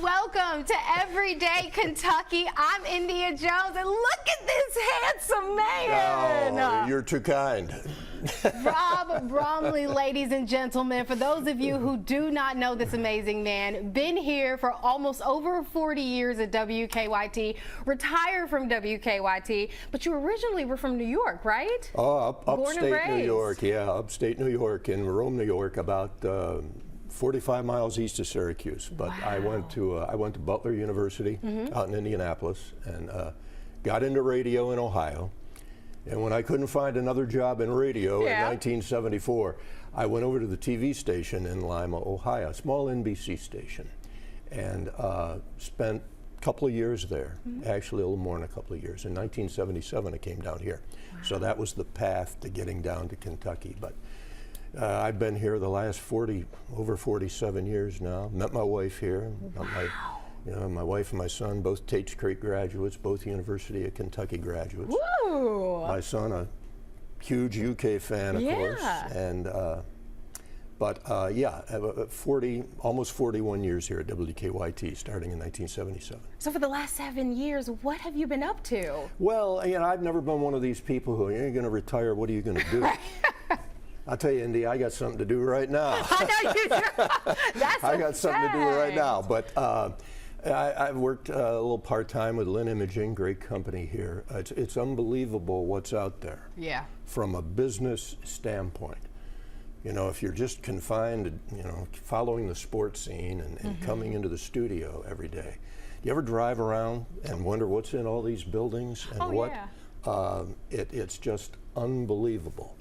Welcome to Everyday Kentucky. I'm India Jones, and look at this handsome man. Oh, you're too kind. Rob Bromley, ladies and gentlemen. For those of you who do not know this amazing man, been here for almost over 40 years at WKYT, retired from WKYT, but you originally were from New York, right? Oh, Born and upstate New raised. York, yeah, upstate New York, in Rome, New York, about 45 miles east of Syracuse. But Wow. I went to Butler University out in Indianapolis and got into radio in Ohio. And when I couldn't find another job in radio in 1974, I went over to the TV station in Lima, Ohio, a small NBC station, and spent a couple of years there, actually a little more than a couple of years. In 1977, I came down here. Wow. So that was the path to getting down to Kentucky. But I've been here the last over 47 years now. Met my wife here. Wow. My wife and my son, both Tate's Creek graduates, both University of Kentucky graduates. Woo! My son, a huge UK fan, of course. And almost 41 years here at WKYT, starting in 1977. So for the last 7 years, what have you been up to? Well, I've never been one of these people who, you're going to retire, what are you going to do? I'll tell you, Indy, I got something to do right now. I know you do. That's I got something to do right now. But I've worked a little part-time with Lynn Imaging, great company here. It's unbelievable what's out there. Yeah. From a business standpoint. If you're just confined to, following the sports scene and coming into the studio every day. You ever drive around and wonder what's in all these buildings and it's just unbelievable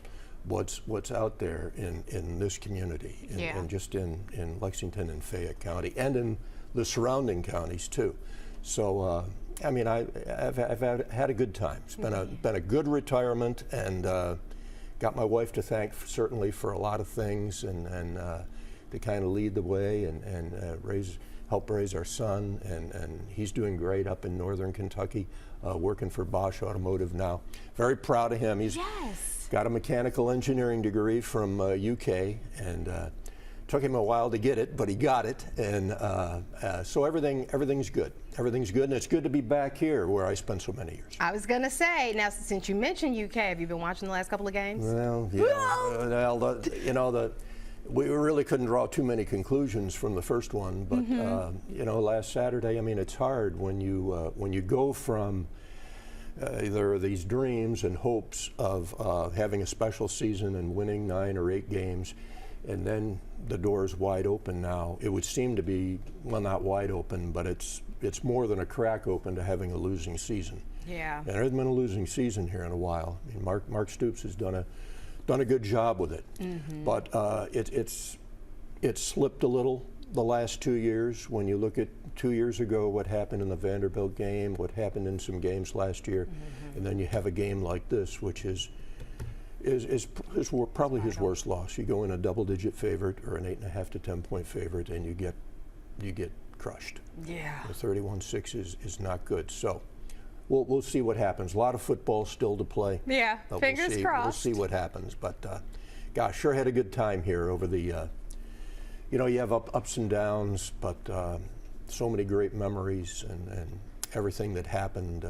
what's out there in this community and just in Lexington and Fayette County and in the surrounding counties too. So I've had a good time. It's been a good retirement, and got my wife to thank certainly for a lot of things, and to kind of lead the way and help raise our son, and he's doing great up in northern Kentucky, working for Bosch Automotive now. Very proud of him. He's got a mechanical engineering degree from UK, and took him a while to get it, but he got it, and so everything's good. Everything's good, and it's good to be back here where I spent so many years. I was going to say, now since you mentioned UK, have you been watching the last couple of games? Well, yeah. We really couldn't draw too many conclusions from the first one, but last Saturday, it's hard when you go from there are these dreams and hopes of having a special season and winning 9 or 8 games, and then the door is wide open now. It would seem to be, well, not wide open, but it's more than a crack open to having a losing season. Yeah. And there hasn't been a losing season here in a while. Mark Stoops has done a good job with it, but it's slipped a little the last 2 years. When you look at 2 years ago, what happened in the Vanderbilt game, what happened in some games last year, and then you have a game like this, which is probably his worst loss. You go in a double-digit favorite or an 8.5 to 10-point favorite, and you get crushed. Yeah. The 31-6 is not good. So we'll see what happens. A lot of football still to play. Yeah. Fingers crossed. We'll see what happens. But gosh, sure had a good time here over the. You have ups and downs, but so many great memories and everything that happened.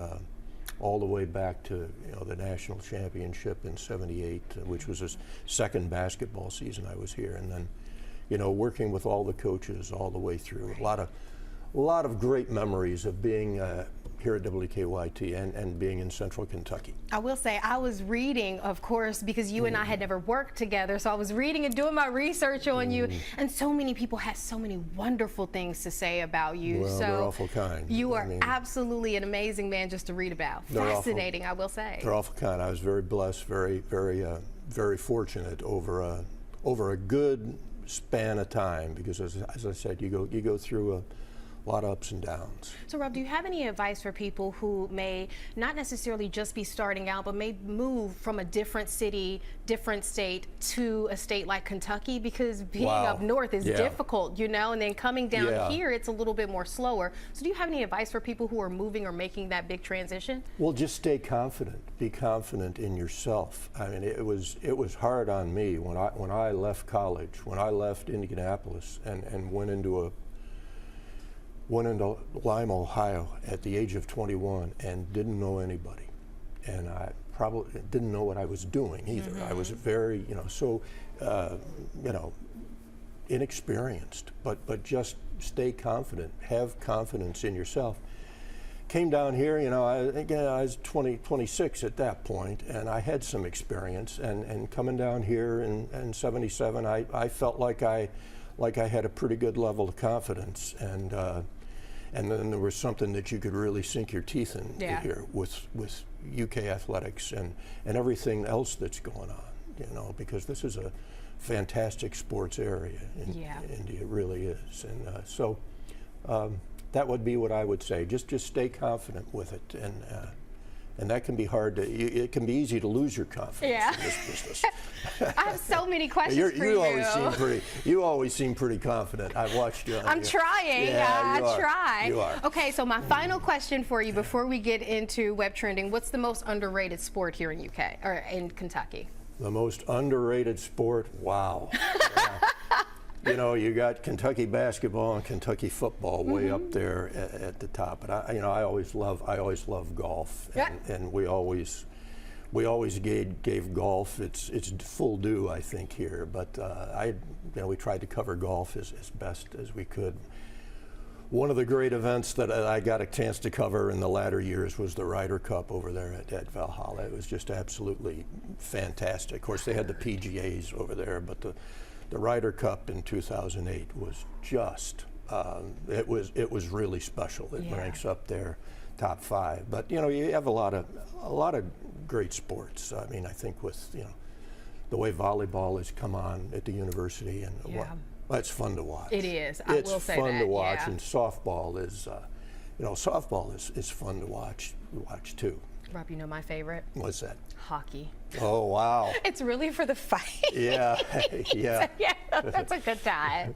All the way back to the national championship in '78, which was his second basketball season I was here, and then working with all the coaches all the way through. A lot of great memories of being here at WKYT and being in Central Kentucky. I will say, I was reading, of course, because you and I had never worked together, so I was reading and doing my research on you, and so many people had so many wonderful things to say about you. Well, they're awful kind. You are absolutely an amazing man just to read about. Fascinating, I will say. They're awful kind. I was very blessed, very fortunate over a good span of time, because as I said, you go through a lot of ups and downs. So Rob, do you have any advice for people who may not necessarily just be starting out, but may move from a different city, different state to a state like Kentucky? Because being up north is difficult, and then coming down here, it's a little bit more slower. So do you have any advice for people who are moving or making that big transition? Well, just stay confident. Be confident in yourself. It was hard on me when I left college, when I left Indianapolis and went into went into Lima, Ohio at the age of 21 and didn't know anybody. And I probably didn't know what I was doing either. I was very, inexperienced, but just stay confident, have confidence in yourself. Came down here, I was 26 at that point, and I had some experience. And coming down here in '77, I felt like I had a pretty good level of confidence, and then there was something that you could really sink your teeth in here with UK athletics and everything else that's going on, because this is a fantastic sports area in India. It really is. And so that would be what I would say. Just stay confident with it, and that can be hard it can be easy to lose your confidence in this business. I have so many questions for you. You always seem pretty confident. I've watched you. I'm trying. Yeah, I try. You are. Okay, so my final question for you before we get into web trending: what's the most underrated sport here in UK or in Kentucky? The most underrated sport? Wow. You got Kentucky basketball and Kentucky football way up there at the top. But I always love golf, and we always gave golf its full due, I think, here. But we tried to cover golf as best as we could. One of the great events that I got a chance to cover in the latter years was the Ryder Cup over there at Valhalla. It was just absolutely fantastic. Of course, they had the PGAs over there, but the Ryder Cup in 2008 was just it was really special. It ranks up there, top 5. But you have a lot of great sports. I mean, I think with the way volleyball has come on at the university, and it's fun to watch. It is. I will say that. It's fun to watch, and softball is is fun to watch too. Rob, you know my favorite? What's that? Hockey. Oh, wow. It's really for the fight. Yeah. Yeah, that's a good time.